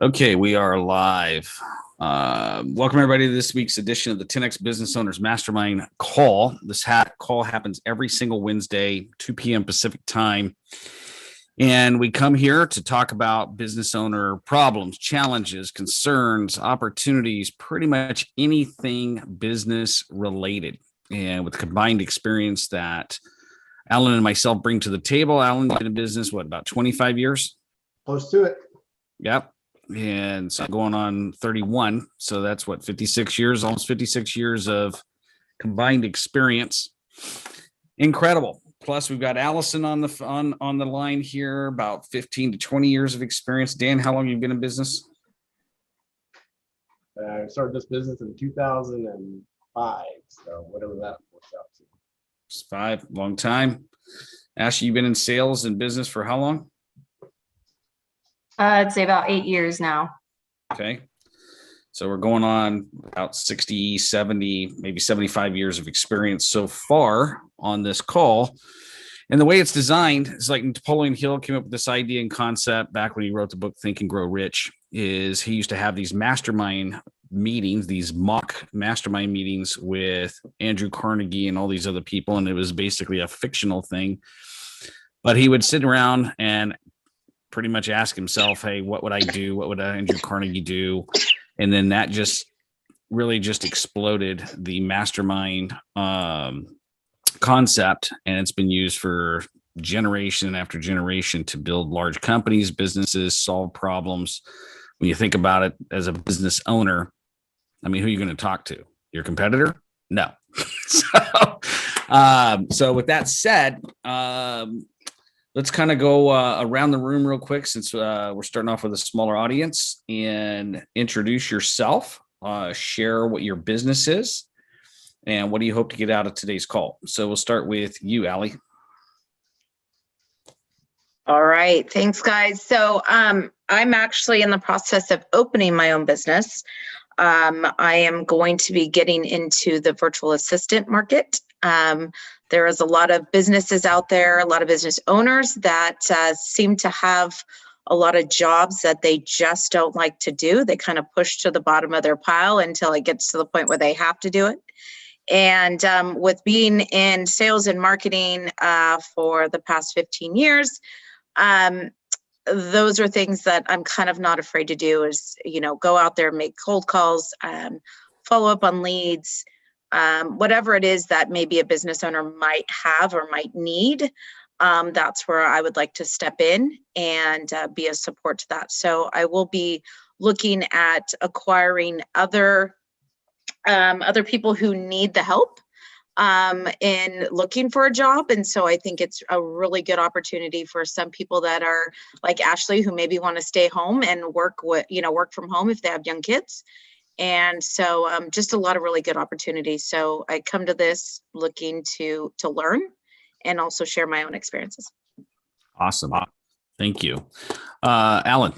Okay, we are live. Welcome everybody to this week's edition of the 10X Business Owners Mastermind Call. This call happens every single Wednesday, 2 p.m. Pacific time. And we come here to talk about business owner problems, challenges, concerns, opportunities, pretty much anything business related. And with the combined experience that Alan and myself bring to the table, Alan been in business, about 25 years? Close to it. Yep. And so going on 31. So that's 56 years, almost 56 years of combined experience. Incredible. Plus we've got Allison on the line here, about 15 to 20 years of experience. Dan, how long have you been in business? I started this business in 2005. So whatever that works out to. It's 5, long time. Ashley, you've been in sales and business for how long? I'd say about 8 years now. Okay. So we're going on about 60, 70, maybe 75 years of experience so far on this call. And the way it's designed is like Napoleon Hill came up with this idea and concept back when he wrote the book, Think and Grow Rich, is he used to have these mastermind meetings, these mock mastermind meetings with Andrew Carnegie and all these other people. And it was basically a fictional thing, but he would sit around and pretty much ask himself, hey, what would I do? What would Andrew Carnegie do? And then that just really just exploded the mastermind concept. And it's been used for generation after generation to build large companies, businesses, solve problems. When you think about it as a business owner, I mean, who are you going to talk to? Your competitor? No. So with that said, let's kind of go around the room real quick since we're starting off with a smaller audience, and introduce yourself, share what your business is, and what do you hope to get out of today's call. So we'll start with you, Allie. All right. Thanks, guys. So I'm actually in the process of opening my own business. I am going to be getting into the virtual assistant market. There is a lot of businesses out there, a lot of business owners that seem to have a lot of jobs that they just don't like to do. They kind of push to the bottom of their pile until it gets to the point where they have to do it. And with being in sales and marketing for the past 15 years, those are things that I'm kind of not afraid to do, is, go out there, make cold calls, follow up on leads, whatever it is that maybe a business owner might have or might need. That's where I would like to step in and be a support to that. So I will be looking at acquiring other people who need the help in looking for a job. And so I think it's a really good opportunity for some people that are like Ashley, who maybe want to stay home and work from home if they have young kids. And so just a lot of really good opportunities. So I come to this looking to learn and also share my own experiences. Awesome. Thank you. Alan.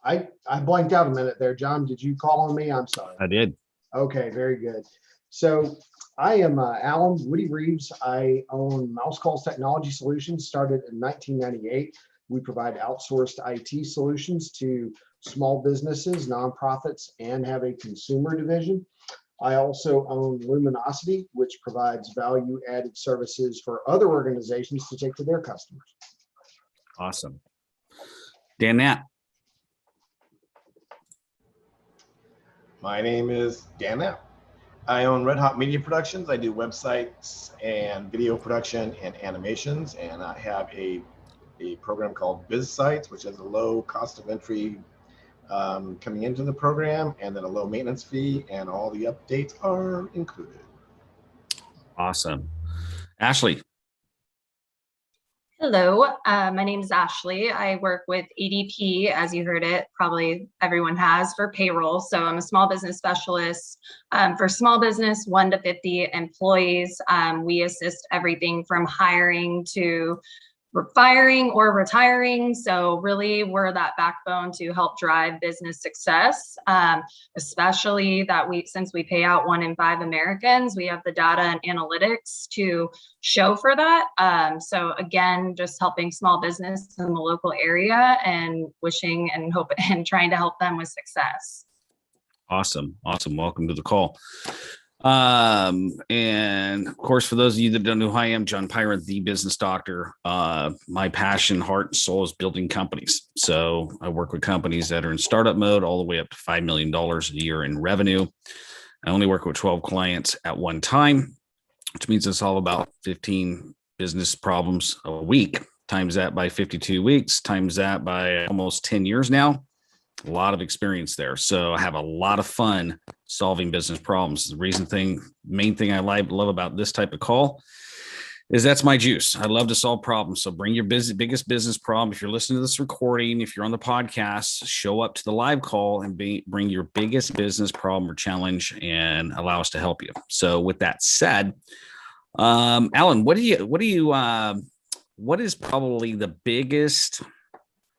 I blanked out a minute there. John, did you call on me? I'm sorry. I did. Okay, very good. So I am Alan Woody Reeves. I own Mouse Calls Technology Solutions, started in 1998. We provide outsourced IT solutions to small businesses, nonprofits, and have a consumer division. I also own Luminosity, which provides value-added services for other organizations to take to their customers. Awesome. Dan Knapp. My name is Dan Knapp. I own Red Hot Media Productions. I do websites and video production and animations, and I have a program called Biz Sites, which has a low cost of entry coming into the program, and then a low maintenance fee, and all the updates are included. Awesome. Ashley. Hello, my name is Ashley. I work with ADP, as you heard it, probably everyone has, for payroll. So I'm a small business specialist for small business, 1 to 50 employees. We assist everything from hiring to firing or retiring. So really, we're that backbone to help drive business success, especially that since we pay out 1 in 5 Americans, we have the data and analytics to show for that. So again, just helping small business in the local area and wishing and hope and trying to help them with success. Awesome. Welcome to the call. And of course, for those of you that don't know who I am, John Pyron, the business doctor. My passion, heart, and soul is building companies. So I work with companies that are in startup mode all the way up to $5 million a year in revenue. I only work with 12 clients at one time, which means I solve about 15 business problems a week. Times that by 52 weeks, times that by almost 10 years now. A lot of experience there. So I have a lot of fun solving business problems. The main thing I love about this type of call is that's my juice. I love to solve problems. So bring your biggest business problem. If you're listening to this recording, if you're on the podcast, show up to the live call and bring your biggest business problem or challenge and allow us to help you. So with that said, Alan, what is probably the biggest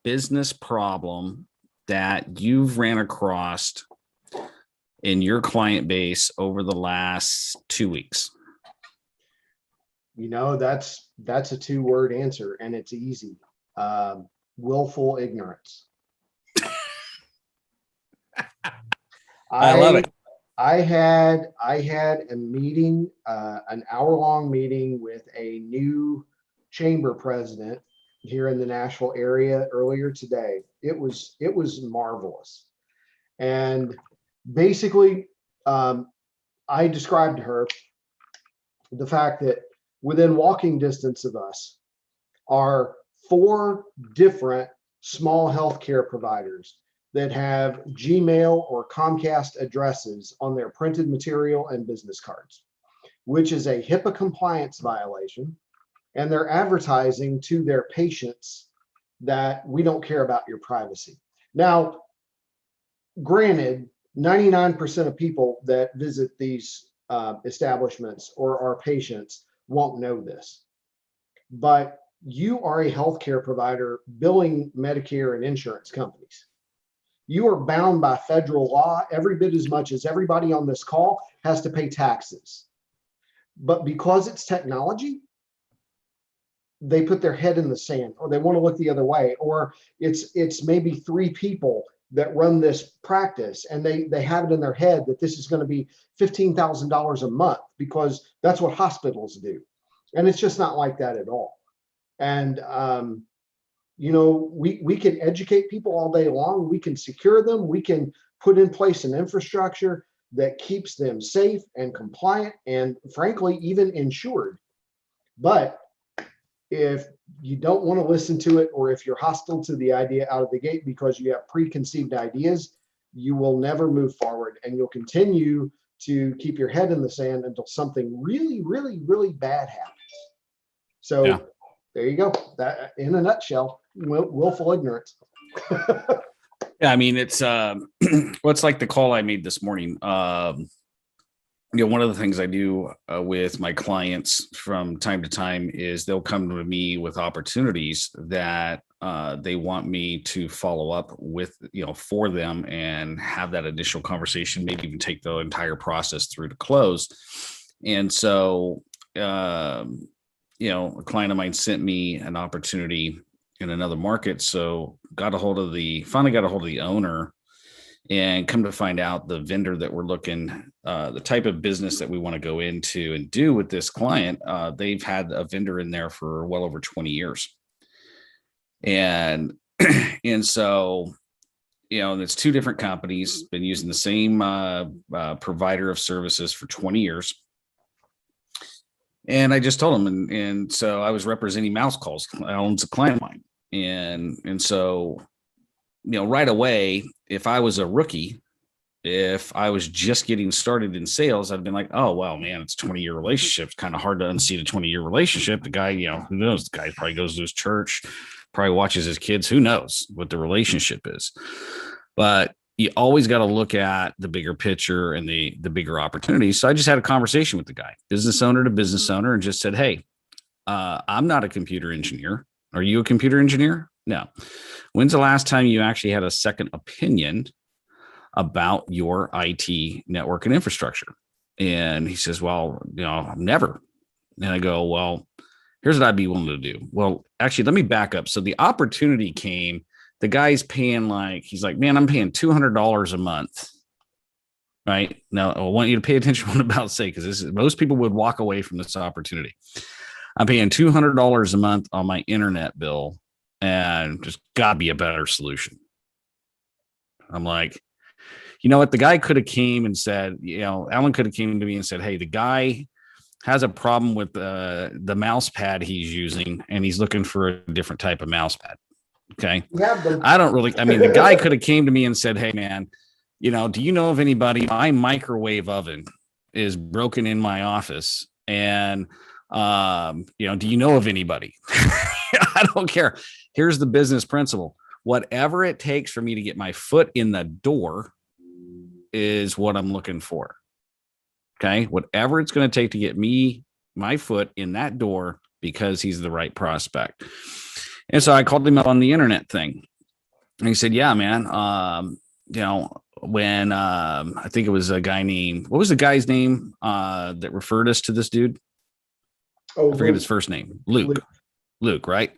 business problem that you've ran across in your client base over the last 2 weeks? That's a 2-word answer, and it's easy. Willful ignorance. I love it. I had a meeting, an hour-long meeting with a new chamber president here in the Nashville area earlier today. It was marvelous. And basically, I described to her the fact that within walking distance of us are 4 different small healthcare providers that have Gmail or Comcast addresses on their printed material and business cards, which is a HIPAA compliance violation. And they're advertising to their patients that we don't care about your privacy. Now, granted, 99% of people that visit these establishments or our patients won't know this. But you are a healthcare provider billing Medicare and insurance companies. You are bound by federal law every bit as much as everybody on this call has to pay taxes. But because it's technology, they put their head in the sand, or they want to look the other way, or it's maybe 3 people that run this practice and they have it in their head that this is going to be $15,000 a month because that's what hospitals do. And it's just not like that at all. And, we can educate people all day long. We can secure them. We can put in place an infrastructure that keeps them safe and compliant and frankly, even insured. But if you don't want to listen to it, or if you're hostile to the idea out of the gate because you have preconceived ideas, you will never move forward, and you'll continue to keep your head in the sand until something really, really, really bad happens. So yeah. There you go. That in a nutshell, willful ignorance. Yeah, I mean, it's it's like the call I made this morning. One of the things I do with my clients from time to time is they'll come to me with opportunities that they want me to follow up with, for them and have that initial conversation, maybe even take the entire process through to close. And so, a client of mine sent me an opportunity in another market. So finally got a hold of the owner. And come to find out, the vendor that we're looking, the type of business that we want to go into and do with this client, they've had a vendor in there for well over 20 years. And so, it's 2 different companies, been using the same provider of services for 20 years. And I just told him, and so I was representing Mouse Calls. Alan's a client of mine. And so, right away, if I was a rookie, if I was just getting started in sales, I'd been like, oh, well, man, it's a 20-year relationship. It's kind of hard to unseat a 20-year relationship. The guy, who knows? The guy probably goes to his church, probably watches his kids. Who knows what the relationship is? But you always got to look at the bigger picture and the bigger opportunities. So I just had a conversation with the guy, business owner to business owner, and just said, hey, I'm not a computer engineer. Are you a computer engineer? No. When's the last time you actually had a second opinion about your IT network and infrastructure? And he says, well, never. And I go, well, here's what I'd be willing to do. Well, actually, let me back up. So the opportunity came, the guy's paying he's like, man, I'm paying $200 a month. Right now, I want you to pay attention to what I'm about to say, because most people would walk away from this opportunity. I'm paying $200 a month on my internet bill, and just gotta be a better solution. I'm like, you know what? The guy could have came and said, Alan could have came to me and said, hey, the guy has a problem with the mouse pad he's using, and he's looking for a different type of mouse pad. Okay. The guy could have came to me and said, hey, man, do you know of anybody? My microwave oven is broken in my office, and do you know of anybody? I don't care. Here's the business principle. Whatever it takes for me to get my foot in the door is what I'm looking for. Okay. Whatever it's going to take to get my foot in that door, because he's the right prospect. And so I called him up on the internet thing. And he said, yeah, man. When I think it was a guy named, what was the guy's name that referred us to this dude? Oh, I forget his first name. Luke, right?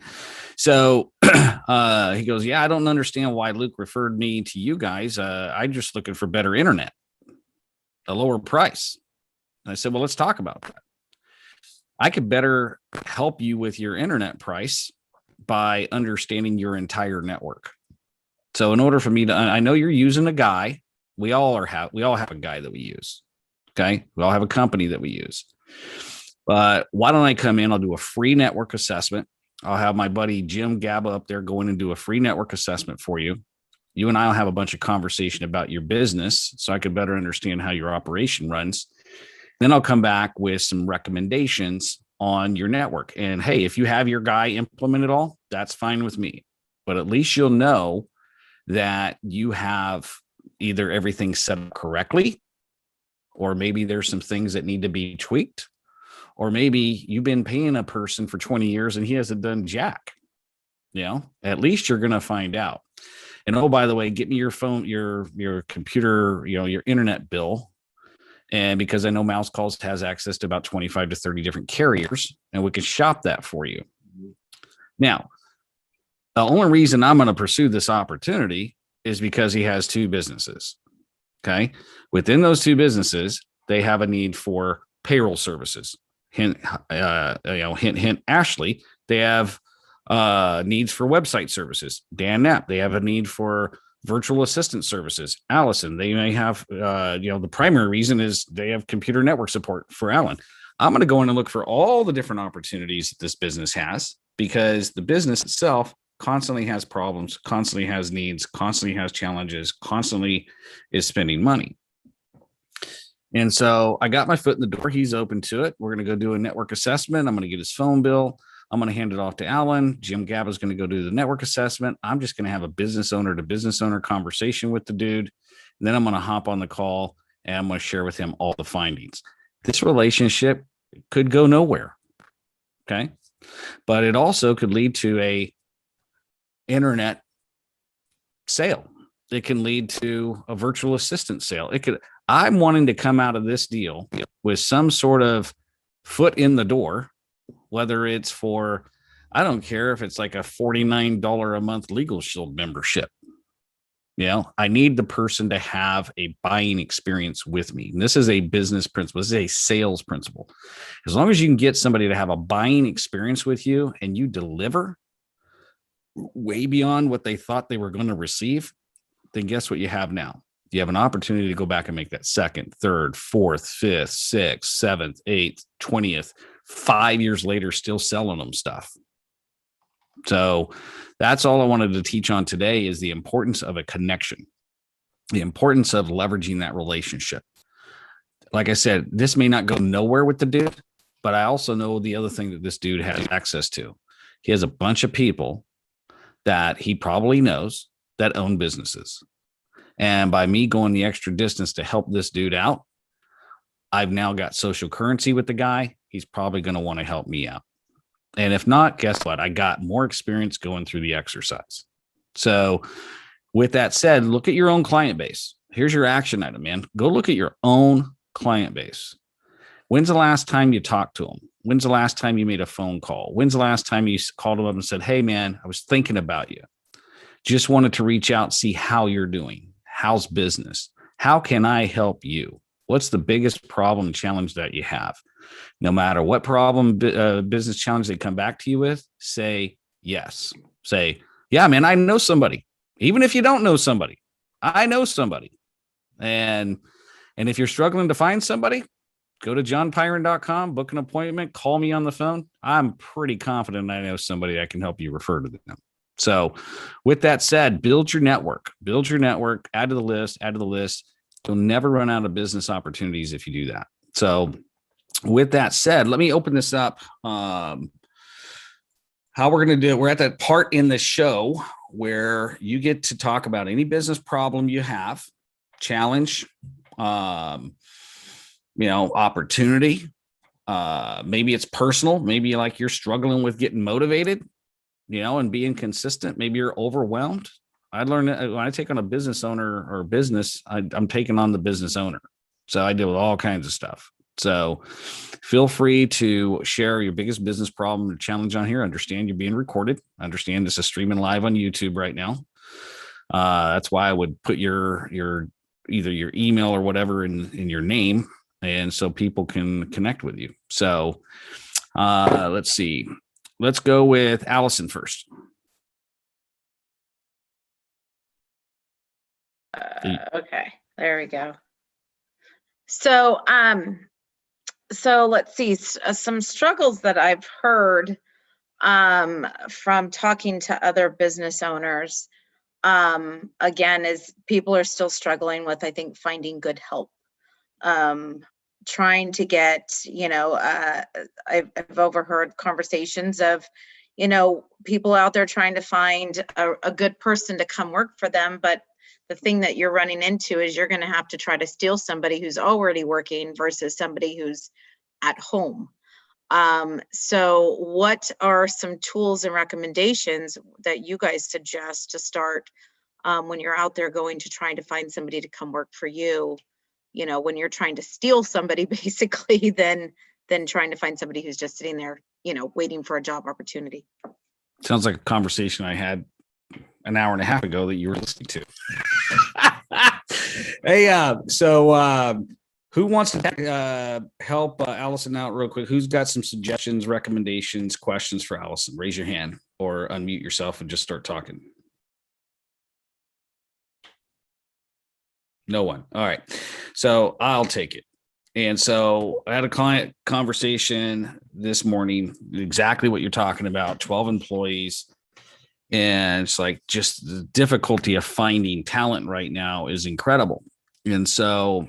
So he goes, yeah, I don't understand why Luke referred me to you guys. I'm just looking for better internet, a lower price. And I said, well, let's talk about that. I could better help you with your internet price by understanding your entire network. So in order for me to, I know you're using a guy. We all have a guy that we use. Okay. We all have a company that we use. But why don't I come in? I'll do a free network assessment. I'll have my buddy Jim Gaba up there go in and do a free network assessment for you. You and I will have a bunch of conversation about your business, so I could better understand how your operation runs. Then I'll come back with some recommendations on your network. And hey, if you have your guy implement it all, that's fine with me. But at least you'll know that you have either everything set up correctly, or maybe there's some things that need to be tweaked, or maybe you've been paying a person for 20 years and he hasn't done jack. At least you're going to find out. And oh, by the way, get me your phone, your computer, your internet bill. And because I know Mouse Calls has access to about 25 to 30 different carriers, and we can shop that for you. Now, the only reason I'm going to pursue this opportunity is because he has two businesses. Okay. Within those two businesses, they have a need for payroll services. Hint, hint, Ashley. They have needs for website services. Dan Knapp, they have a need for virtual assistant services. Allison, they may have, the primary reason is they have computer network support for Alan. I'm going to go in and look for all the different opportunities that this business has, because the business itself constantly has problems, constantly has needs, constantly has challenges, constantly is spending money. And so I got my foot in the door. He's open to it. We're going to go do a network assessment. I'm going to get his phone bill. I'm going to hand it off to Alan. Jim Gaba is going to go do the network assessment. I'm just going to have a business owner to business owner conversation with the dude. And then I'm going to hop on the call and I'm going to share with him all the findings. This relationship could go nowhere. Okay. But it also could lead to a internet sale. It can lead to a virtual assistant sale. I'm wanting to come out of this deal with some sort of foot in the door, whether it's for, I don't care if it's like a $49 a month Legal Shield membership. I need the person to have a buying experience with me. And this is a business principle. This is a sales principle. As long as you can get somebody to have a buying experience with you and you deliver way beyond what they thought they were going to receive, then guess what you have now? You have an opportunity to go back and make that second, third, fourth, fifth, sixth, seventh, eighth, 20th, 5 years later, still selling them stuff. So that's all I wanted to teach on today, is the importance of a connection, the importance of leveraging that relationship. Like I said, this may not go nowhere with the dude, but I also know the other thing that this dude has access to. He has a bunch of people that he probably knows that own businesses. And by me going the extra distance to help this dude out, I've now got social currency with the guy. He's probably going to want to help me out. And if not, guess what? I got more experience going through the exercise. So with that said, look at your own client base. Here's your action item, man. Go look at your own client base. When's the last time you talked to them? When's the last time you made a phone call? When's the last time you called them up and said, hey, man, I was thinking about you. Just wanted to reach out and see how you're doing. How's business? How can I help you? What's the biggest problem and challenge that you have? No matter what problem, business challenge they come back to you with, say yes. Say, yeah, man, I know somebody. Even if you don't know somebody, I know somebody. And if you're struggling to find somebody, go to johnpyron.com, book an appointment, call me on the phone. I'm pretty confident I know somebody that can help you refer to them. So with that said, build your network, add to the list. You'll never run out of business opportunities if you do that. So with that said, let me open this up. How we're going to do it. We're at that part in the show where you get to talk about any business problem you have, challenge, opportunity. Maybe it's personal. Maybe like you're struggling with getting motivated, and being consistent. Maybe you're overwhelmed. I learned that when I take on a business owner or business, I'm taking on the business owner. So I deal with all kinds of stuff. So feel free to share your biggest business problem or challenge on here. Understand you're being recorded. Understand this is streaming live on YouTube right now. That's why I would put your either your email or whatever in your name, and so people can connect with you. So let's see. Let's go with Allison first. Okay, there we go. So let's see, some struggles that I've heard from talking to other business owners, again, is people are still struggling with, I think, finding good help. Trying to get, I've overheard conversations of, people out there trying to find a good person to come work for them. But the thing that you're running into is you're going to have to try to steal somebody who's already working versus somebody who's at home. So what are some tools and recommendations that you guys suggest to start when you're out there going to trying to find somebody to come work for you? When you're trying to steal somebody, basically, then trying to find somebody who's just sitting there, waiting for a job opportunity. Sounds like a conversation I had an hour and a half ago that you were listening to. Hey, so who wants to help Allison out real quick? Who's got some suggestions, recommendations, questions for Allison? Raise your hand or unmute yourself and just start talking. No one. All right. So I'll take it. And so I had a client conversation this morning, exactly what you're talking about, 12 employees. And it's like just the difficulty of finding talent right now is incredible. And so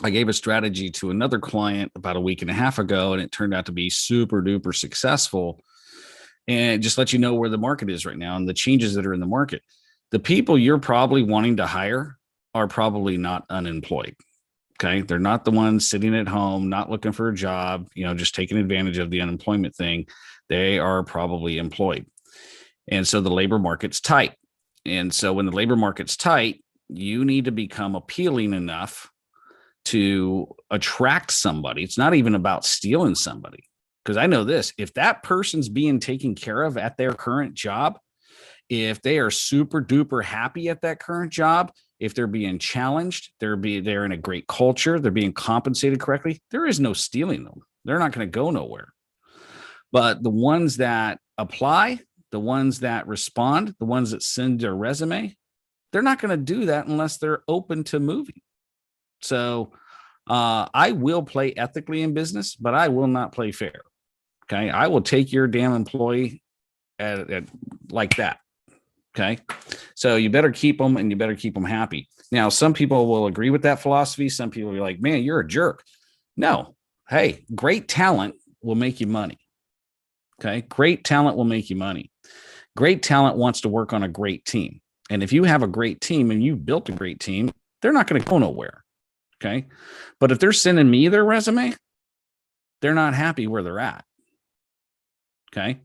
I gave a strategy to another client about a week and a half ago, and it turned out to be super duper successful. And just let you know where the market is right now and the changes that are in the market. The people you're probably wanting to hire are probably not unemployed. Okay. They're not the ones sitting at home, not looking for a job, just taking advantage of the unemployment thing. They are probably employed. And so the labor market's tight. And so when the labor market's tight, you need to become appealing enough to attract somebody. It's not even about stealing somebody. Because I know this, if that person's being taken care of at their current job, if they are super duper happy at that current job, if they're being challenged, they're in a great culture, they're being compensated correctly, there is no stealing them. They're not going to go nowhere. But the ones that apply, the ones that respond, the ones that send their resume, they're not going to do that unless they're open to moving. So I will play ethically in business, but I will not play fair. Okay. I will take your damn employee at like that. Okay. So you better keep them and you better keep them happy. Now, some people will agree with that philosophy. Some people are like, man, you're a jerk. No. Hey, great talent will make you money. Okay. Great talent will make you money. Great talent wants to work on a great team. And if you have a great team and you've built a great team, they're not going to go nowhere. Okay. But if they're sending me their resume, they're not happy where they're at. Okay.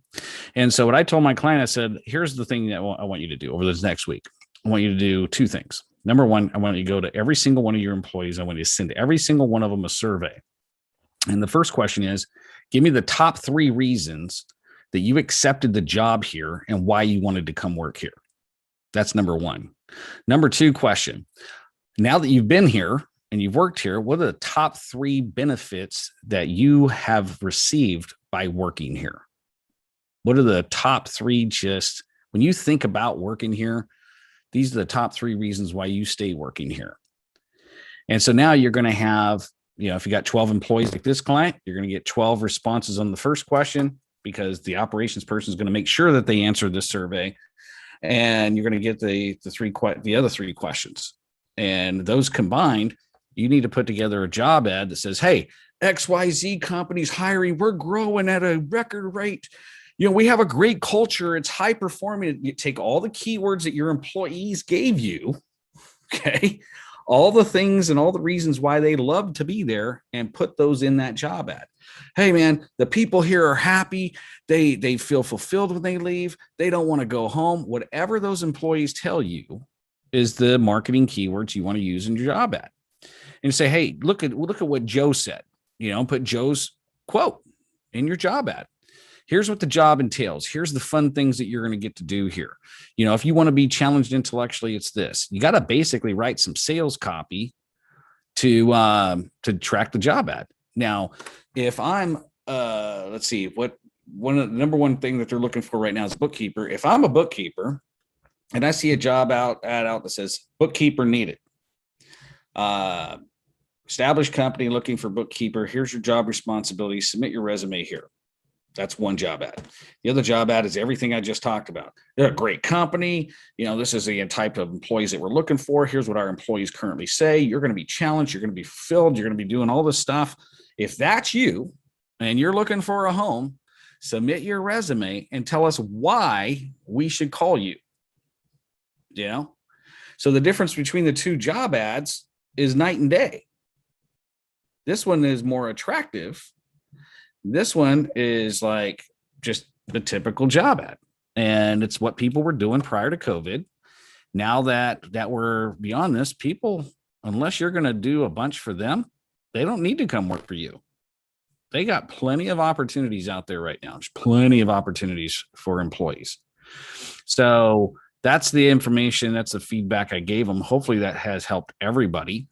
And so what I told my client, I said, here's the thing that I want you to do over this next week. I want you to do two things. Number one, I want you to go to every single one of your employees. I want you to send every single one of them a survey. And the first question is, give me the top 3 reasons that you accepted the job here and why you wanted to come work here. That's number one. Number 2 question. Now that you've been here and you've worked here, what are the top 3 benefits that you have received by working here? What are the top 3, just when you think about working here, these are the top 3 reasons why you stay working here. And so now you're going to have, if you got 12 employees like this client, you're going to get 12 responses on the first question, because the operations person is going to make sure that they answer this survey. And you're going to get the other 3 questions. And those combined, you need to put together a job ad that says, hey, XYZ company's hiring. We're growing at a record rate. We have a great culture. It's high performing. You take all the keywords that your employees gave you, okay, all the things and all the reasons why they love to be there, and put those in that job ad. Hey, man, the people here are happy. They feel fulfilled when they leave. They don't want to go home. Whatever those employees tell you is the marketing keywords you want to use in your job ad. And you say, hey, look at what Joe said. Put Joe's quote in your job ad. Here's what the job entails. Here's the fun things that you're going to get to do here. If you want to be challenged intellectually, it's this. You got to basically write some sales copy to track the job ad. Now, if I'm, let's see, what one of the number one thing that they're looking for right now is bookkeeper. If I'm a bookkeeper and I see a job ad out that says bookkeeper needed, established company looking for bookkeeper, here's your job responsibility, submit your resume here. That's one job ad. The other job ad is everything I just talked about. They're a great company. This is the type of employees that we're looking for. Here's what our employees currently say. You're going to be challenged. You're going to be fulfilled. You're going to be doing all this stuff. If that's you and you're looking for a home, submit your resume and tell us why we should call you. So the difference between the 2 job ads is night and day. This one is more attractive. This one is like just the typical job ad. And it's what people were doing prior to COVID. Now that we're beyond this, people, unless you're going to do a bunch for them, they don't need to come work for you. They got plenty of opportunities out there right now. There's plenty of opportunities for employees. So that's the information. That's the feedback I gave them. Hopefully that has helped everybody.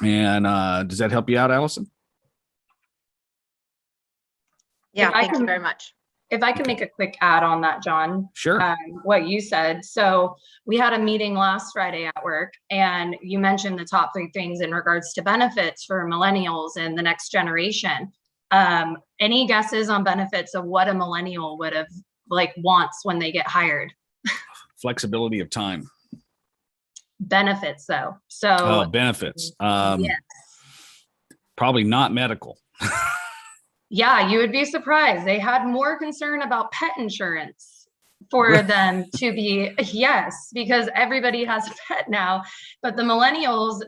And does that help you out, Allison? Yeah, thank you very much. If I can make a quick add on that, John. Sure. What you said. So we had a meeting last Friday at work, and you mentioned the top 3 things in regards to benefits for millennials and the next generation. Any guesses on benefits of what a millennial would have wants when they get hired? Flexibility of time. Benefits, though. So benefits. Yes. Probably not medical. Yeah, you would be surprised. They had more concern about pet insurance for them to be, yes, because everybody has a pet now. But the millennials,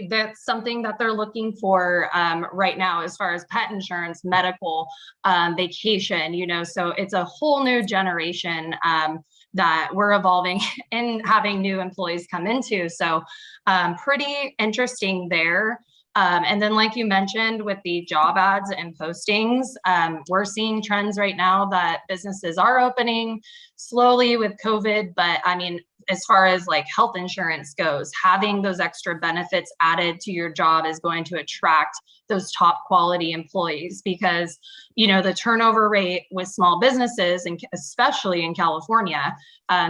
that's something that they're looking for right now as far as pet insurance, medical, vacation, so it's a whole new generation that we're evolving and having new employees come into. So pretty interesting there. And then, like you mentioned, with the job ads and postings, we're seeing trends right now that businesses are opening slowly with COVID. But I mean, as far as health insurance goes, having those extra benefits added to your job is going to attract those top quality employees, because the turnover rate with small businesses, and especially in California,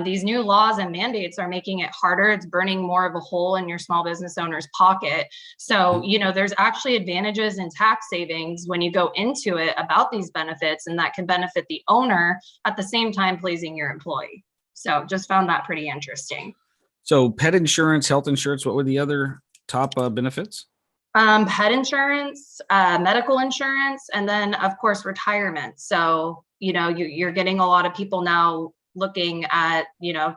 these new laws and mandates are making it harder. It's burning more of a hole in your small business owner's pocket. So there's actually advantages in tax savings when you go into it about these benefits, and that can benefit the owner at the same time pleasing your employee. So just found that pretty interesting. So pet insurance, health insurance, what were the other top benefits? Pet insurance, medical insurance, and then of course retirement. So, you're getting a lot of people now looking at,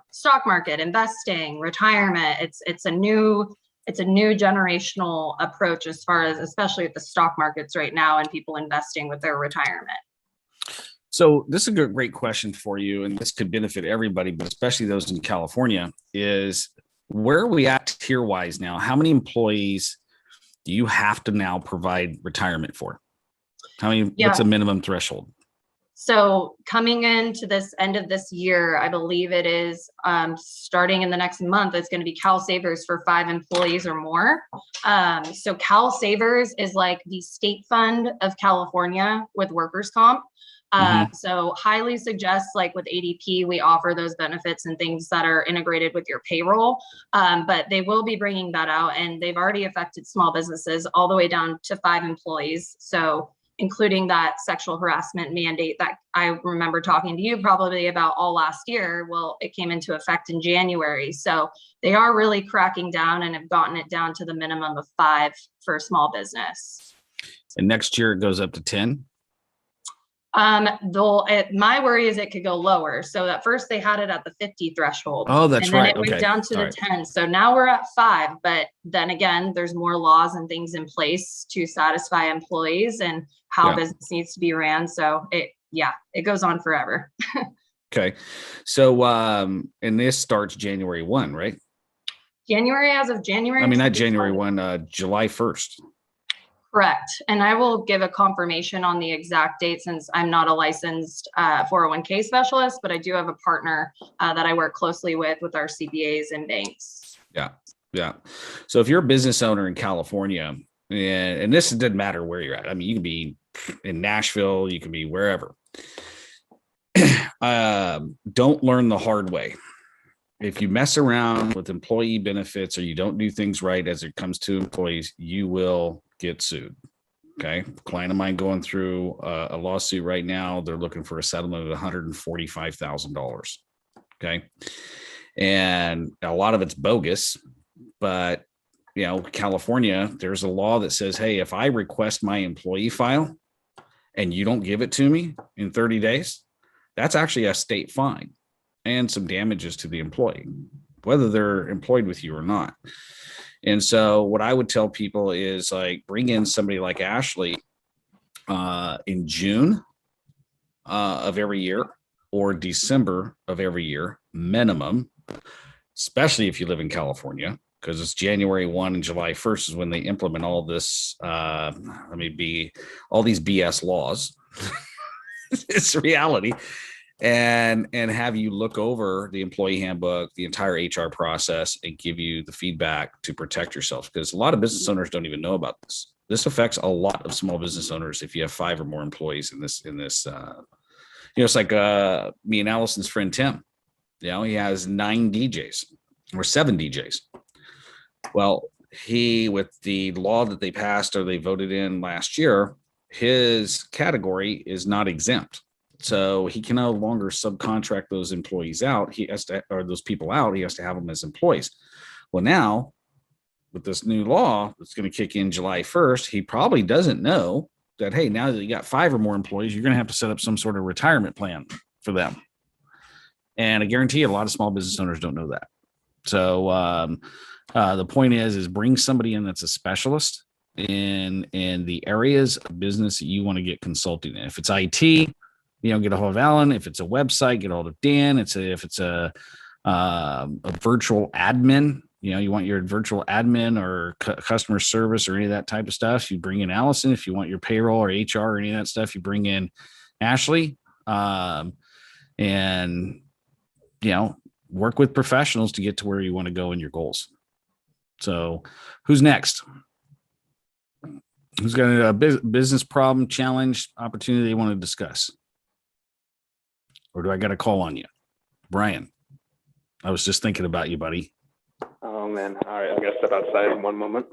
stock market, investing, retirement. It's a new generational approach as far as, especially at the stock markets right now, and people investing with their retirement. So this is a great question for you, and this could benefit everybody, but especially those in California, is where are we at tier wise now? How many employees do you have to now provide retirement for? How many, what's a minimum threshold? So coming into this end of this year, I believe it is starting in the next month, it's going to be Cal Savers for 5 employees or more. So Cal Savers is like the state fund of California with workers' comp. So highly suggest, like with ADP, we offer those benefits and things that are integrated with your payroll. But they will be bringing that out, and they've already affected small businesses all the way down to 5 employees. So including that sexual harassment mandate that I remember talking to you probably about all last year. Well, it came into effect in January. So they are really cracking down and have gotten it down to the minimum of 5 for small business. And next year it goes up to 10. My worry is it could go lower. So at first they had it at the 50 threshold. Oh, that's and then right. It went down to the 10. So now we're at 5. But then again, there's more laws and things in place to satisfy employees and how business needs to be ran. So it goes on forever. Okay. So, and this starts January 1, right? January, as of January. I mean, not January 1, July 1st. Correct. And I will give a confirmation on the exact date, since I'm not a licensed 401k specialist, but I do have a partner that I work closely with our CPAs and banks. Yeah. So if you're a business owner in California, and this doesn't matter where you're at. I mean, you can be in Nashville, you can be wherever. Don't learn the hard way. If you mess around with employee benefits or you don't do things right as it comes to employees, you will get sued. Okay. A client of mine going through a lawsuit right now. They're looking for a settlement of $145,000. Okay. And a lot of it's bogus, but California, there's a law that says, hey, if I request my employee file and you don't give it to me in 30 days, that's actually a state fine and some damages to the employee, whether they're employed with you or not. And so what I would tell people is, like, bring in somebody like Ashley in June of every year or December of every year minimum, especially if you live in California, because it's January 1 and July 1st is when they implement all this, all these BS laws. It's reality. And have you look over the employee handbook, the entire HR process, and give you the feedback to protect yourself. Because a lot of business owners don't even know about this. This affects a lot of small business owners if you have 5 or more employees in this, it's like me and Allison's friend, Tim, he has 9 DJs or 7 DJs. Well, with the law that they passed or they voted in last year, his category is not exempt. So he can no longer subcontract those employees out. Those people out. He has to have them as employees. Well, now with this new law that's going to kick in July 1st, he probably doesn't know that, hey, now that you got 5 or more employees, you're going to have to set up some sort of retirement plan for them. And I guarantee you, a lot of small business owners don't know that. So the point is bring somebody in that's a specialist in the areas of business that you want to get consulting in. If it's IT, get a hold of Alan. If it's a website, get a hold of Dan. If it's a virtual admin, you want your virtual admin or customer service or any of that type of stuff, you bring in Allison. If you want your payroll or HR or any of that stuff, you bring in Ashley. And work with professionals to get to where you want to go in your goals. So who's next? Who's got a business problem, challenge, opportunity they want to discuss? Or do I got a call on you? Brian, I was just thinking about you, buddy. Oh, man. All right. I got to step outside in one moment.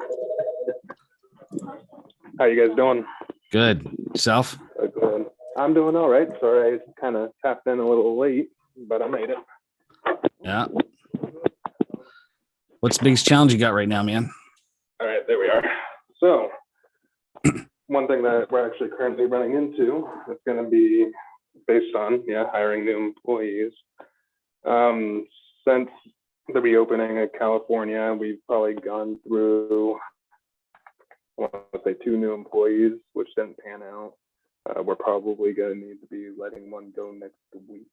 How you guys doing? Good. Self? Good. I'm doing all right. Sorry, I kind of tapped in a little late, but I made it. Yeah. What's the biggest challenge you got right now, man? All right. There we are. So one thing that we're actually currently running into is going to be based on, hiring new employees. Since the reopening of California, we've probably gone through, I want to say 2 new employees, which didn't pan out. We're probably going to need to be letting one go next week.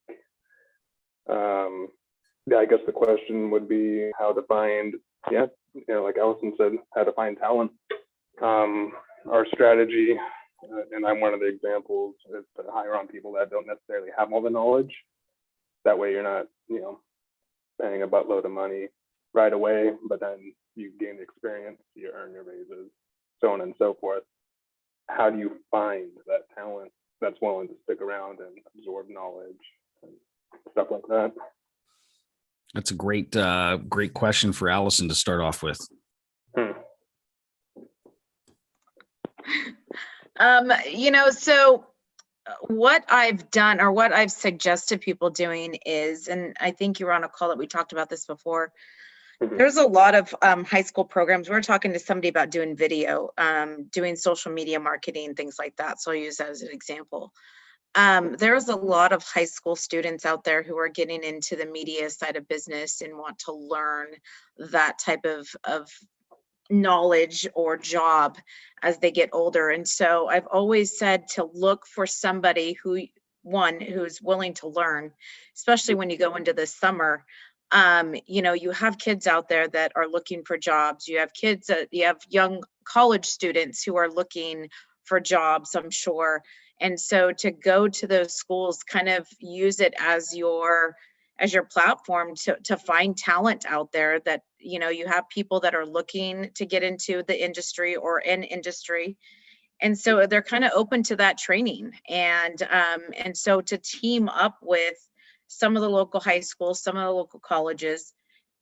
Yeah, I guess the question would be how to find, like Allison said, how to find talent. Our strategy, and I'm one of the examples, is to hire on people that don't necessarily have all the knowledge. That way you're not, paying a buttload of money right away, but then you gain the experience, you earn your raises, so on and so forth. How do you find that talent that's willing to stick around and absorb knowledge and stuff like that? That's a great question for Allison to start off with. So what I've done, or what I've suggested people doing is, and I think you were on a call that we talked about this before, there's a lot of high school programs. We're talking to somebody about doing video, doing social media marketing, things like that. So I'll use that as an example. There's a lot of high school students out there who are getting into the media side of business and want to learn that type of knowledge or job as they get older. And so I've always said to look for somebody who's willing to learn, especially when you go into the summer. You have kids out there that are looking for jobs. You have kids, you have young college students who are looking for jobs, I'm sure. And so to go to those schools, kind of use it as your platform to find talent out there that, you have people that are looking to get into the industry or in industry. And so they're kind of open to that training. And so to team up with some of the local high schools, some of the local colleges,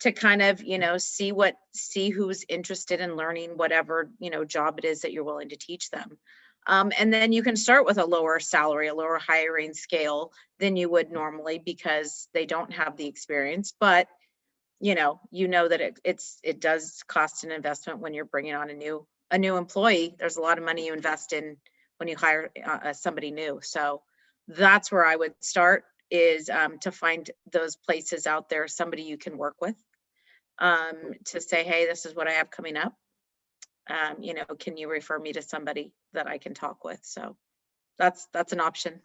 to kind of, see who's interested in learning whatever, job it is that you're willing to teach them. And then you can start with a lower salary, a lower hiring scale than you would normally because they don't have the experience. But, that it does cost an investment when you're bringing on a new employee. There's a lot of money you invest in when you hire somebody new. So that's where I would start, is to find those places out there, somebody you can work with, to say, hey, this is what I have coming up. Can you refer me to somebody that I can talk with? So that's an option.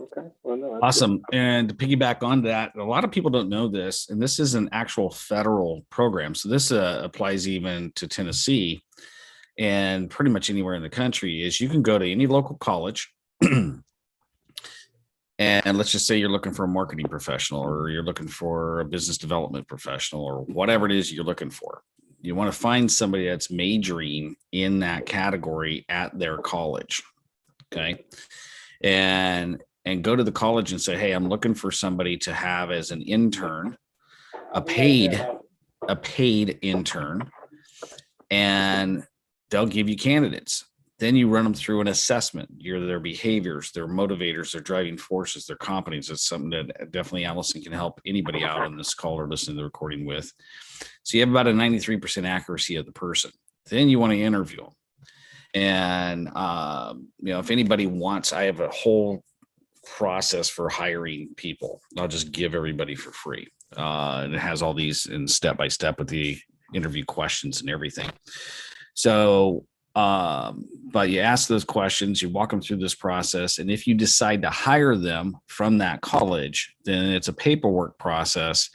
Okay. Well, no, that's Awesome. And to piggyback on that, a lot of people don't know this, and this is an actual federal program. So this applies even to Tennessee and pretty much anywhere in the country. Is you can go to any local college and let's just say you're looking for a marketing professional, or you're looking for a business development professional, or whatever it is you're looking for. You want to find somebody that's majoring in that category at their college. Okay. And go to the college and say, hey, I'm looking for somebody to have as an intern, a paid intern, and they'll give you candidates. Then you run them through an assessment. Their behaviors, their motivators, their driving forces, their competence. It's something that definitely Allison can help anybody out on this call or listen to the recording with. So you have about a 93% accuracy of the person. Then you want to interview them. And, if anybody wants, I have a whole process for hiring people. I'll just give everybody for free. And it has all these in step-by-step with the interview questions and everything. So, but you ask those questions, you walk them through this process. And if you decide to hire them from that college, then it's a paperwork process.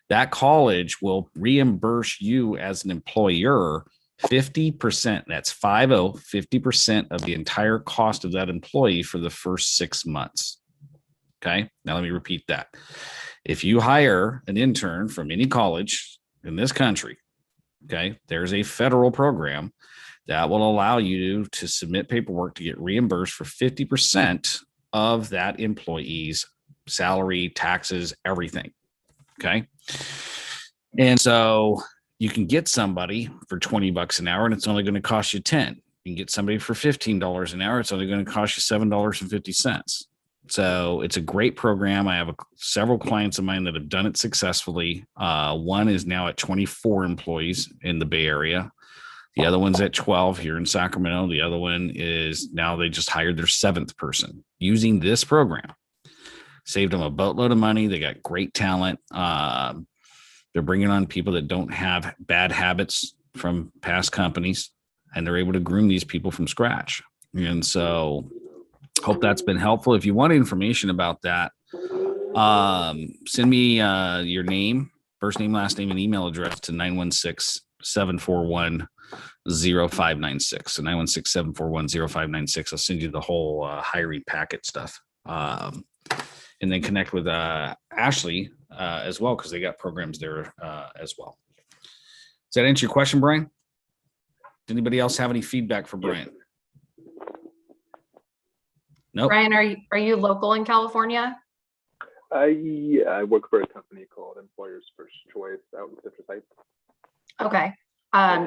That college will reimburse you as an employer 50%. That's 50% of the entire cost of that employee for the first 6 months. Okay. Now let me repeat that. If you hire an intern from any college in this country, okay, there's a federal program that will allow you to submit paperwork to get reimbursed for 50% of that employee's salary, taxes, everything. Okay. And so you can get somebody for $20 an hour and it's only going to cost you 10. You can get somebody for $15 an hour. It's only going to cost you $7.50. So it's a great program. I have several clients of mine that have done it successfully. One is now at 24 employees in the Bay Area. The other one's at 12 here in Sacramento. The other one is now they just hired their 7th person using this program. Saved them a boatload of money. They got great talent. They're bringing on people that don't have bad habits from past companies, and they're able to groom these people from scratch. And so Hope that's been helpful. If you want information about that, send me your name, first name, last name, and email address to 916-741-0596. So 916-741-0596. I'll send you the whole hiring packet stuff. And then connect with Ashley as well, because they got programs there as well. Does that answer your question, Brian? Does anybody else have any feedback for Brian? Nope. Brian, are you local in California? Yeah, I work for a company called Employers First Choice out in Citrus Heights. Okay.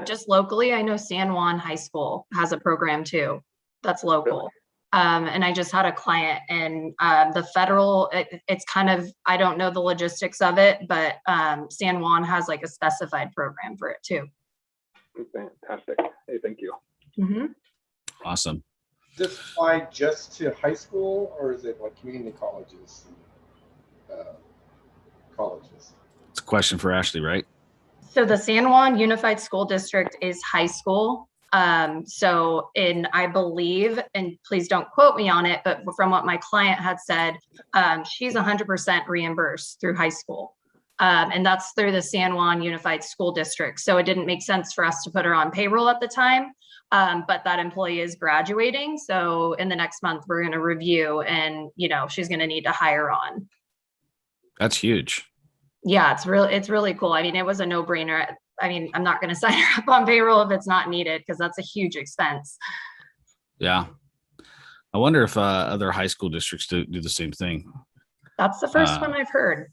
Just locally, I know San Juan High School has a program too. That's local. And I just had a client, and the federal, it's kind of, I don't know the logistics of it, but San Juan has like a specified program for it too. Fantastic. Hey, thank you. Mm-hmm. Awesome. Does this apply just to high school, or is it like community colleges? Colleges. It's a question for Ashley, right? So the San Juan Unified School District is high school. So I believe, and please don't quote me on it, but from what my client had said, she's 100% reimbursed through high school. And that's through the San Juan Unified School District. So it didn't make sense for us to put her on payroll at the time. But that employee is graduating. So in the next month, we're going to review, and, she's going to need to hire on. That's huge. Yeah, it's really cool. I mean, it was a no-brainer. I mean, I'm not going to sign her up on payroll if it's not needed, because that's a huge expense. Yeah. I wonder if other high school districts do the same thing. That's the first one I've heard.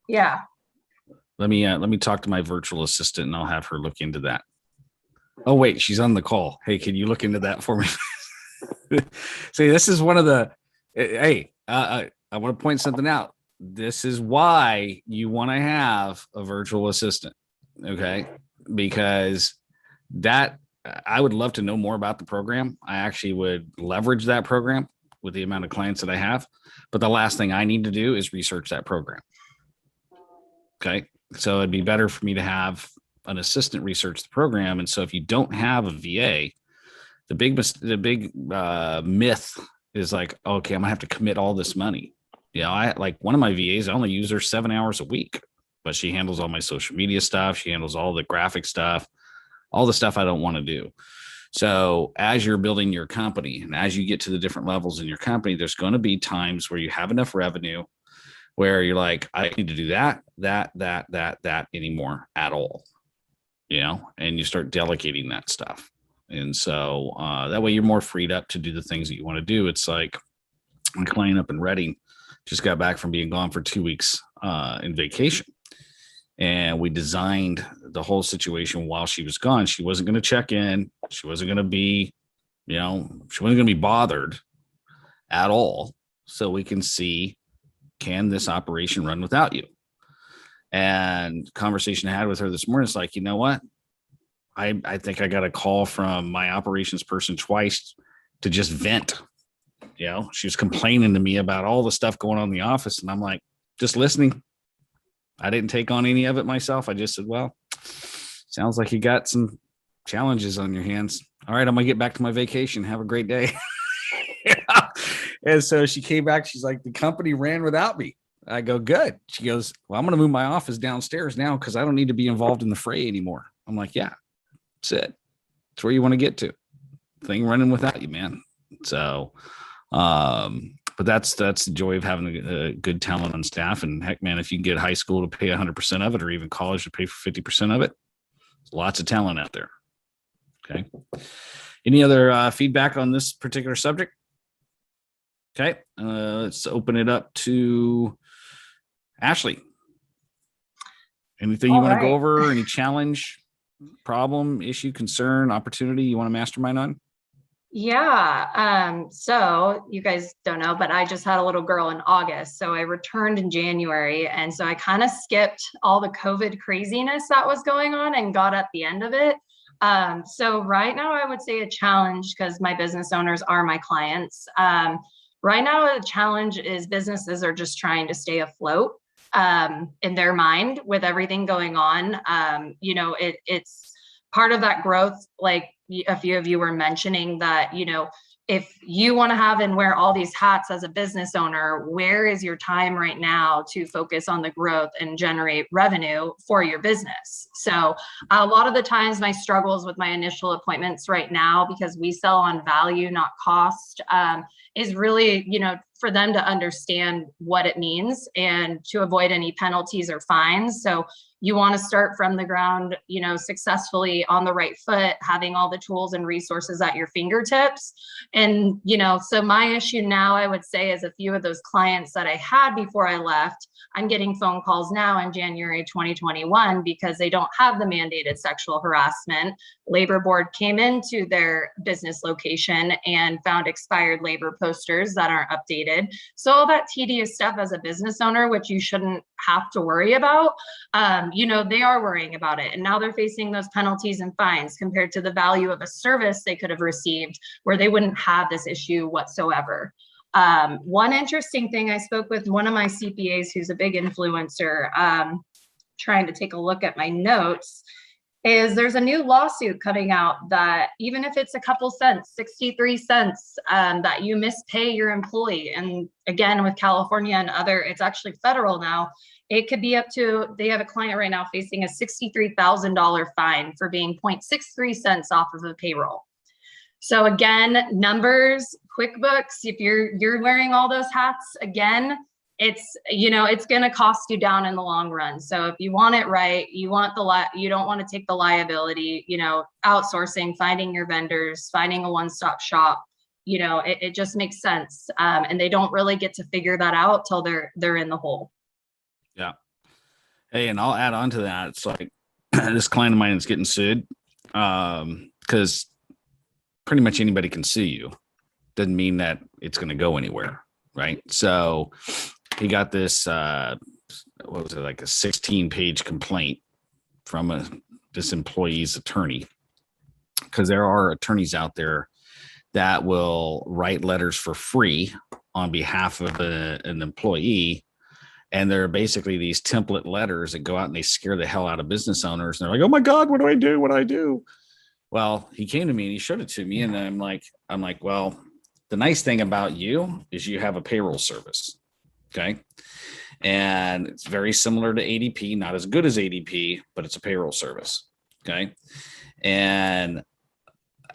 Yeah. Let me talk to my virtual assistant, and I'll have her look into that. Oh, wait, she's on the call. Hey, can you look into that for me? See, this is one of the, hey, I want to point something out. This is why you want to have a virtual assistant. Okay. Because I would love to know more about the program. I actually would leverage that program with the amount of clients that I have. But the last thing I need to do is research that program. Okay. So it'd be better for me to have an assistant research the program. And so if you don't have a VA, the big myth is like, okay, I'm gonna have to commit all this money. I like one of my VAs, I only use her 7 hours a week, but she handles all my social media stuff. She handles all the graphic stuff, all the stuff I don't want to do. So as you're building your company, and as you get to the different levels in your company, there's going to be times where you have enough revenue where you're like, I need to do that anymore at all, and you start delegating that stuff. And so that way you're more freed up to do the things that you want to do. It's like my client up in Reading just got back from being gone for 2 weeks in vacation. And we designed the whole situation while she was gone. She wasn't going to check in. She wasn't going to be, she wasn't going to be bothered at all. So we can see, can this operation run without you? And conversation I had with her this morning is like, you know what? I think I got a call from my operations person twice to just vent. She was complaining to me about all the stuff going on in the office. And I'm like, just listening. I didn't take on any of it myself. I just said, well, sounds like you got some challenges on your hands. All right, I'm going to get back to my vacation. Have a great day. And so she came back. She's like, the company ran without me. I go, good. She goes, well, I'm going to move my office downstairs now because I don't need to be involved in the fray anymore. I'm like, yeah, that's it. That's where you want to get to. Thing running without you, man. So, but that's the joy of having a good talent on staff. And heck, man, if you can get high school to pay 100% of it, or even college to pay for 50% of it, lots of talent out there. Okay. Any other feedback on this particular subject? Okay. Let's open it up to Ashley. Anything you want to go over? Any challenge, problem, issue, concern, opportunity you want to mastermind on? Yeah. So you guys don't know, but I just had a little girl in August. So I returned in January. And so I kind of skipped all the COVID craziness that was going on and got at the end of it. So right now I would say a challenge, because my business owners are my clients. Right now, the challenge is businesses are just trying to stay afloat in their mind with everything going on. It's part of that growth, like a few of you were mentioning that, if you want to have and wear all these hats as a business owner, where is your time right now to focus on the growth and generate revenue for your business? So a lot of the times my struggles with my initial appointments right now, because we sell on value, not cost, is really, for them to understand what it means and to avoid any penalties or fines. So you want to start from the ground, successfully on the right foot, having all the tools and resources at your fingertips. And, so my issue now, I would say, is a few of those clients that I had before I left, I'm getting phone calls now in January 2021 because they don't have the mandated sexual harassment. Labor Board came into their business location and found expired labor posters that aren't updated. So all that tedious stuff as a business owner, which you shouldn't have to worry about, they are worrying about it. And now they're facing those penalties and fines compared to the value of a service they could have received where they wouldn't have this issue whatsoever. One interesting thing, I spoke with one of my CPAs who's a big influencer, trying to take a look at my notes, is there's a new lawsuit coming out that even if it's a couple cents, 63 cents, that you mispay your employee. And again, with California and other, it's actually federal now. It could be up to, they have a client right now facing a $63,000 fine for being 0.63 cents off of a payroll. So again, numbers, QuickBooks, if you're wearing all those hats, again, it's going to cost you down in the long run. So if you want it right, you don't want to take the liability, outsourcing, finding your vendors, finding a one-stop shop, it just makes sense. And they don't really get to figure that out till they're in the hole. Yeah. Hey, and I'll add on to that. It's like this client of mine is getting sued because pretty much anybody can sue you. Doesn't mean that it's going to go anywhere, right? So he got this, like a 16-page complaint from this employee's attorney, because there are attorneys out there that will write letters for free on behalf of an employee. And they're basically these template letters that go out and they scare the hell out of business owners. And they're like, oh my God, what do I do? What do I do? Well, he came to me and he showed it to me. And I'm like, well, the nice thing about you is you have a payroll service. Okay. And it's very similar to ADP, not as good as ADP, but it's a payroll service. Okay. And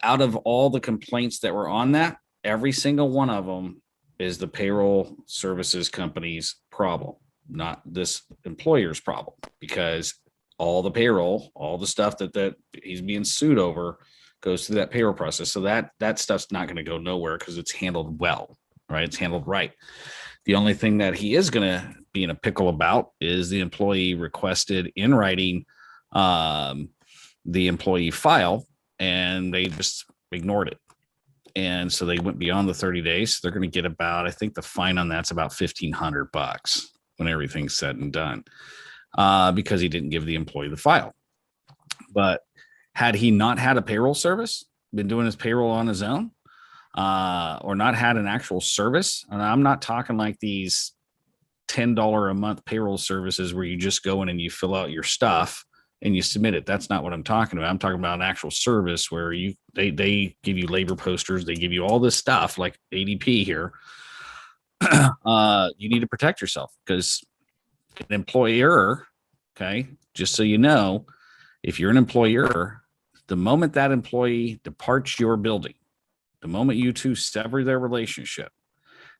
out of all the complaints that were on that, every single one of them is the payroll services company's problem, not this employer's problem, because all the payroll, all the stuff that he's being sued over goes through that payroll process. So that stuff's not going to go nowhere because it's handled well, right? It's handled right. The only thing that he is going to be in a pickle about is the employee requested in writing the employee file, and they just ignored it. And so they went beyond the 30 days. They're going to get about, I think the fine on that's about $1,500 when everything's said and done, because he didn't give the employee the file. But had he not had a payroll service, been doing his payroll on his own, or not had an actual service, and I'm not talking like these $10 a month payroll services where you just go in and you fill out your stuff and you submit it. That's not what I'm talking about. I'm talking about an actual service where they give you labor posters, they give you all this stuff like ADP here. You need to protect yourself, because an employer, okay, just so you know, if you're an employer, the moment that employee departs your building, the moment you two sever their relationship,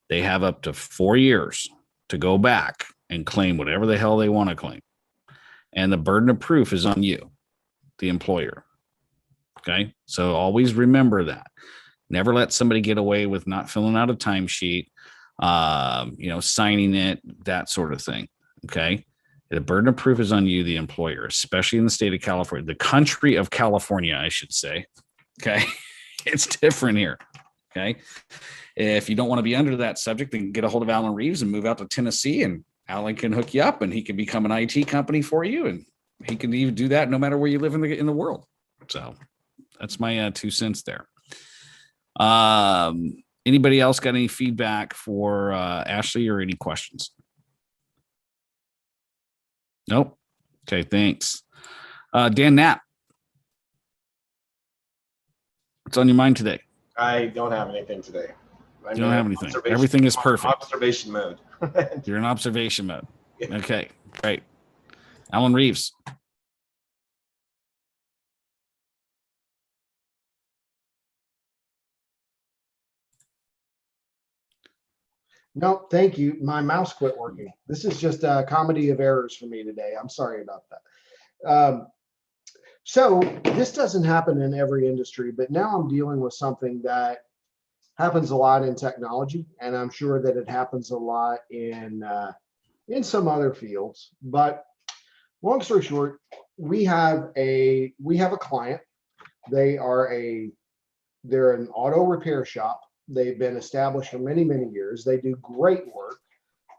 they have up to 4 years to go back and claim whatever the hell they want to claim. And the burden of proof is on you, the employer. Okay. So always remember that. Never let somebody get away with not filling out a timesheet, signing it, that sort of thing. Okay. The burden of proof is on you, the employer, especially in the state of California, the country of California, I should say. Okay. It's different here. Okay. If you don't want to be under that subject, then get a hold of Alan Reeves and move out to Tennessee, and Alan can hook you up and he can become an IT company for you. And he can even do that no matter where you live in the world. So that's my 2 cents there. Anybody else got any feedback for Ashley or any questions? Nope. Okay. Thanks. Dan Knapp, what's on your mind today? I don't have anything today. I'm You don't in have anything. observation- Everything is perfect. Observation mode. You're in observation mode. Okay, great. Alan Reeves. No, thank you. My mouse quit working. This is just a comedy of errors for me today. I'm sorry about that. So this doesn't happen in every industry, but now I'm dealing with something that happens a lot in technology, and I'm sure that it happens a lot in some other fields. But long story short, we have a client. They're an auto repair shop. They've been established for many, many years. They do great work.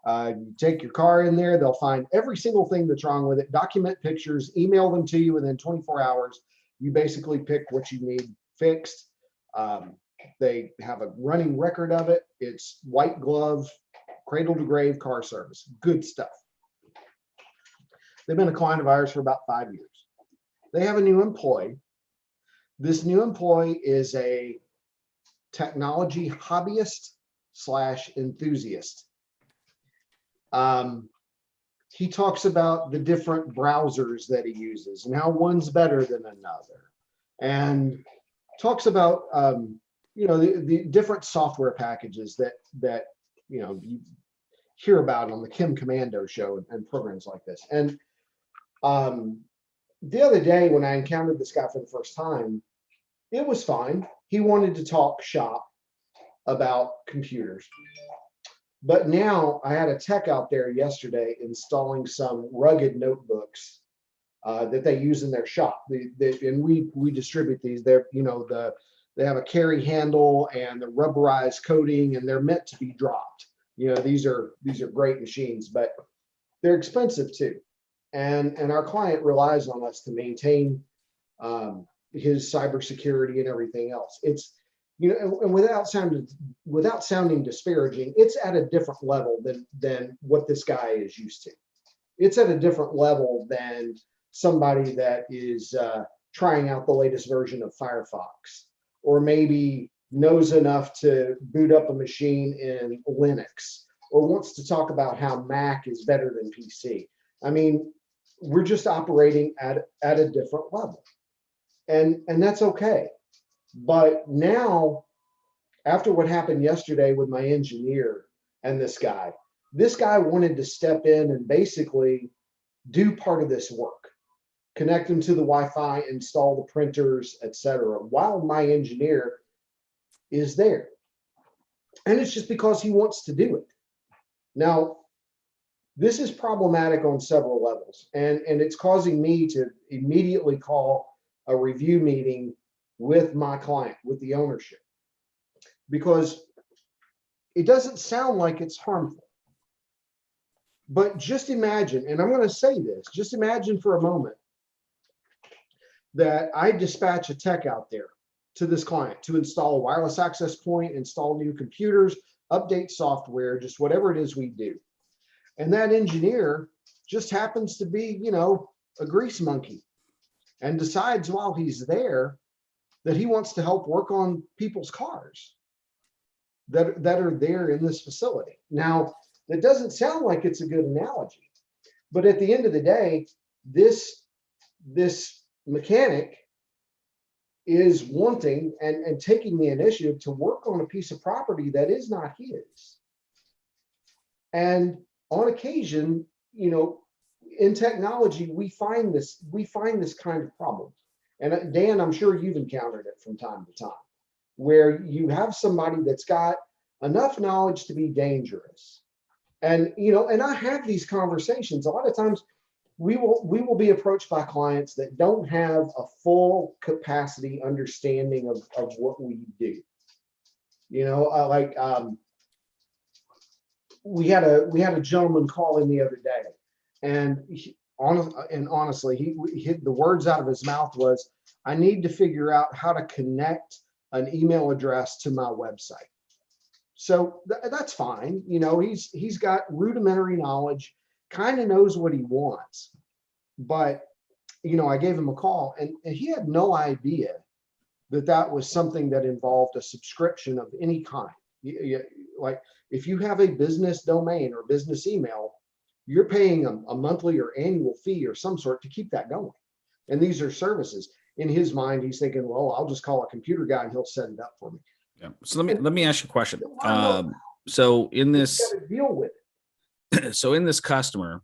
You take your car in there, they'll find every single thing that's wrong with it, document pictures, email them to you within 24 hours. You basically pick what you need fixed. They have a running record of it. It's white glove, cradle to grave car service. Good stuff. They've been a client of ours for about 5 years. They have a new employee. This new employee is a technology hobbyist / enthusiast. He talks about the different browsers that he uses and how one's better than another, and talks about the different software packages that you hear about on the Kim Commando show and programs like this. And the other day when I encountered this guy for the first time, it was fine. He wanted to talk shop about computers. But now I had a tech out there yesterday installing some rugged notebooks that they use in their shop. And we distribute these. They have a carry handle and the rubberized coating, and they're meant to be dropped. These are great machines, but they're expensive too. And our client relies on us to maintain his cybersecurity and everything else. It's and without sounding disparaging, it's at a different level than what this guy is used to. It's at a different level than somebody that is trying out the latest version of Firefox, or maybe knows enough to boot up a machine in Linux, or wants to talk about how Mac is better than PC. I mean, we're just operating at a different level, and that's okay. But now, after what happened yesterday with my engineer and this guy wanted to step in and basically do part of this work, connect them to the Wi-Fi, install the printers, etc., while my engineer is there. And it's just because he wants to do it. Now, this is problematic on several levels, and it's causing me to immediately call a review meeting with my client, with the ownership, because it doesn't sound like it's harmful. But just imagine, and I'm going to say this, just imagine for a moment that I dispatch a tech out there to this client to install a wireless access point, install new computers, update software, just whatever it is we do. And that engineer just happens to be, a grease monkey, and decides while he's there that he wants to help work on people's cars that are there in this facility. Now, that doesn't sound like it's a good analogy, but at the end of the day, this mechanic is wanting and taking the initiative to work on a piece of property that is not his. And on occasion, in technology, we find this kind of problem. And Dan, I'm sure you've encountered it from time to time, where you have somebody that's got enough knowledge to be dangerous. And I have these conversations. A lot of times we will be approached by clients that don't have a full capacity understanding of what we do. We had a gentleman call in the other day, and honestly, the words out of his mouth was, "I need to figure out how to connect an email address to my website." So that's fine. He's got rudimentary knowledge, kind of knows what he wants. But, I gave him a call, and he had no idea that was something that involved a subscription of any kind. Like if you have a business domain or business email, you're paying a monthly or annual fee or some sort to keep that going. And these are services. In his mind, he's thinking, well, I'll just call a computer guy and he'll set it up for me. Yeah. So let me ask you a question. Wow. So in this, You gotta deal with it. so in this customer,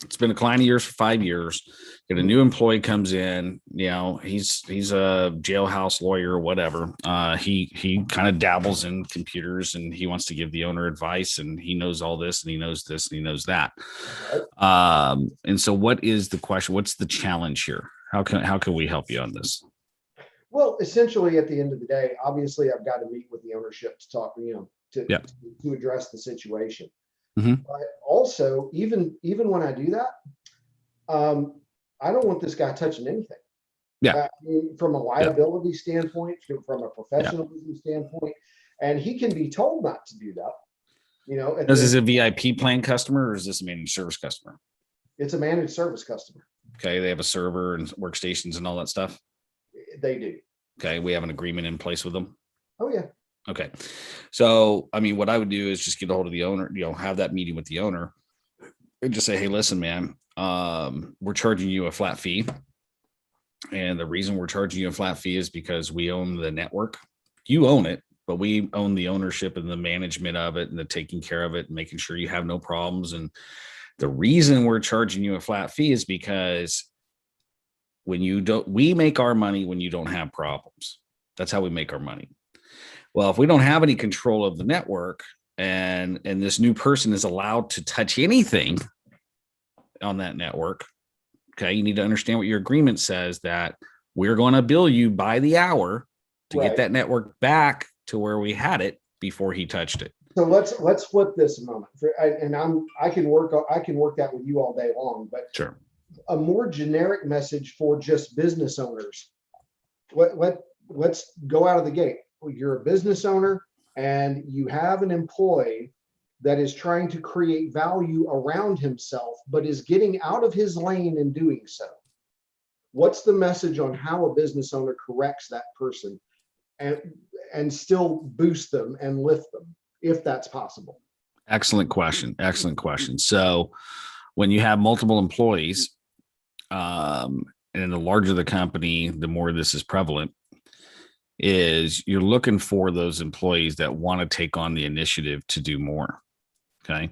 it's been a client of yours for 5 years. Get a new employee comes in, you know, he's a jailhouse lawyer or whatever. He kind of dabbles in computers and he wants to give the owner advice, and he knows all this and he knows this and he knows that. And so what is the question? What's the challenge here? How can we help you on this? Well, essentially at the end of the day, obviously I've got to meet with the ownership to talk, to address the situation. Mm-hmm. But also, even when I do that, I don't want this guy touching anything. Yeah. I mean, from a liability standpoint, from a professionalism standpoint, and he can be told not to do that. Is this a VIP plan customer or is this a managed service customer? It's a managed service customer. Okay, they have a server and workstations and all that stuff. They do. Okay, we have an agreement in place with them. Oh yeah. Okay. So, I mean, what I would do is just get a hold of the owner, have that meeting with the owner and just say, hey, listen, man, we're charging you a flat fee. And the reason we're charging you a flat fee is because we own the network. You own it, but we own the ownership and the management of it and the taking care of it and making sure you have no problems. And the reason we're charging you a flat fee is because we make our money when you don't have problems. That's how we make our money. Well, if we don't have any control of the network and this new person is allowed to touch anything on that network, okay, you need to understand what your agreement says, that we're going to bill you by the hour to get that network back to where we had it before he touched it. So let's flip this a moment, I can work that with you all day long, but sure, a more generic message for just business owners. Let's go out of the gate. You're a business owner and you have an employee that is trying to create value around himself, but is getting out of his lane in doing so. What's the message on how a business owner corrects that person and still boost them and lift them, if that's possible? Excellent question. Excellent question. So when you have multiple employees, and the larger the company, the more this is prevalent, is you're looking for those employees that want to take on the initiative to do more. Okay.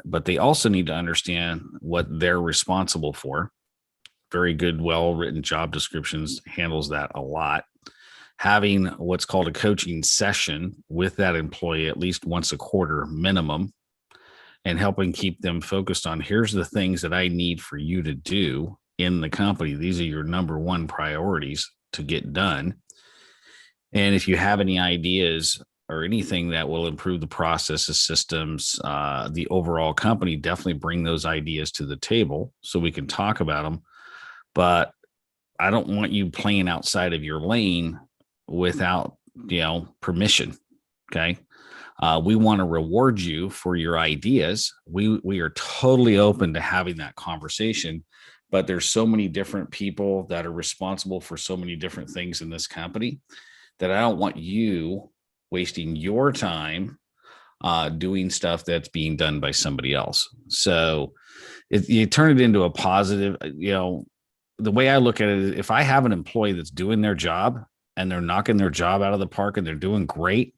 But they also need to understand what they're responsible for. Very good, well-written job descriptions handles that a lot. Having what's called a coaching session with that employee at least once a quarter minimum, and helping keep them focused on, here's the things that I need for you to do in the company. These are your number one priorities to get done. And if you have any ideas or anything that will improve the processes, systems, the overall company, definitely bring those ideas to the table so we can talk about them. But I don't want you playing outside of your lane without, permission. Okay. We want to reward you for your ideas. We are totally open to having that conversation, but there's so many different people that are responsible for so many different things in this company that I don't want you wasting your time doing stuff that's being done by somebody else. So you turn it into a positive, the way I look at it is, if I have an employee that's doing their job and they're knocking their job out of the park and they're doing great,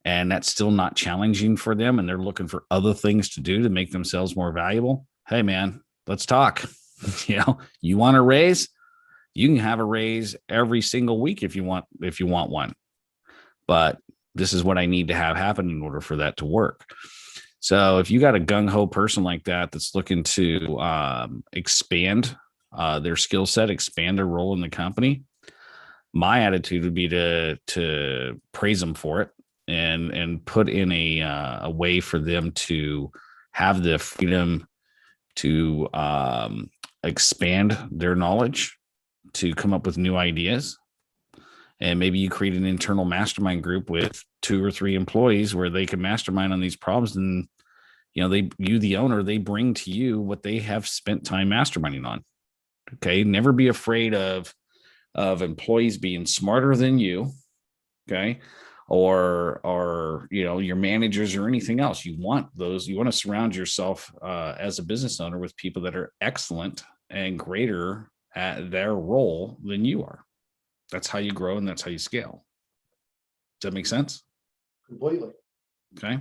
and that's still not challenging for them, and they're looking for other things to do to make themselves more valuable, hey man, let's talk. You want a raise? You can have a raise every single week if you want one. But this is what I need to have happen in order for that to work. So if you got a gung-ho person like that that's looking to expand their skill set, expand their role in the company, my attitude would be to praise them for it and put in a way for them to have the freedom to expand their knowledge, to come up with new ideas. And maybe you create an internal mastermind group with 2 or 3 employees where they can mastermind on these problems. And, you, the owner, they bring to you what they have spent time masterminding on. Okay. Never be afraid of of employees being smarter than you, okay, or your managers or anything else. You want to surround yourself as a business owner with people that are excellent and greater at their role than you are. That's how you grow and that's how you scale. Does that make sense? Completely. Okay.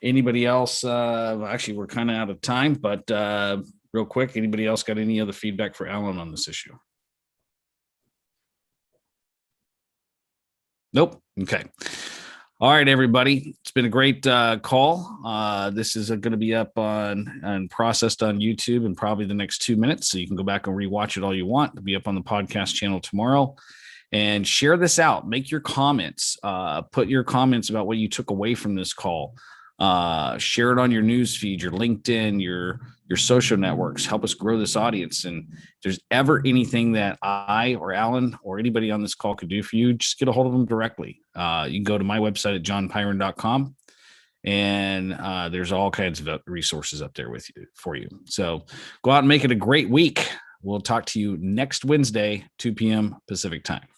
Anybody else? Actually, we're kind of out of time, but real quick, anybody else got any other feedback for Alan on this issue? Nope. Okay. All right, everybody. It's been a great call. This is going to be up and processed on YouTube in probably the next 2 minutes. So you can go back and rewatch it all you want. It'll be up on the podcast channel tomorrow. And share this out. Make your comments. Put your comments about what you took away from this call. Share it on your news feed, your LinkedIn, your social networks. Help us grow this audience. And if there's ever anything that I or Alan or anybody on this call could do for you, just get a hold of them directly. You can go to my website at johnpyron.com, and there's all kinds of resources up there for you. So go out and make it a great week. We'll talk to you next Wednesday, 2 p.m. Pacific time.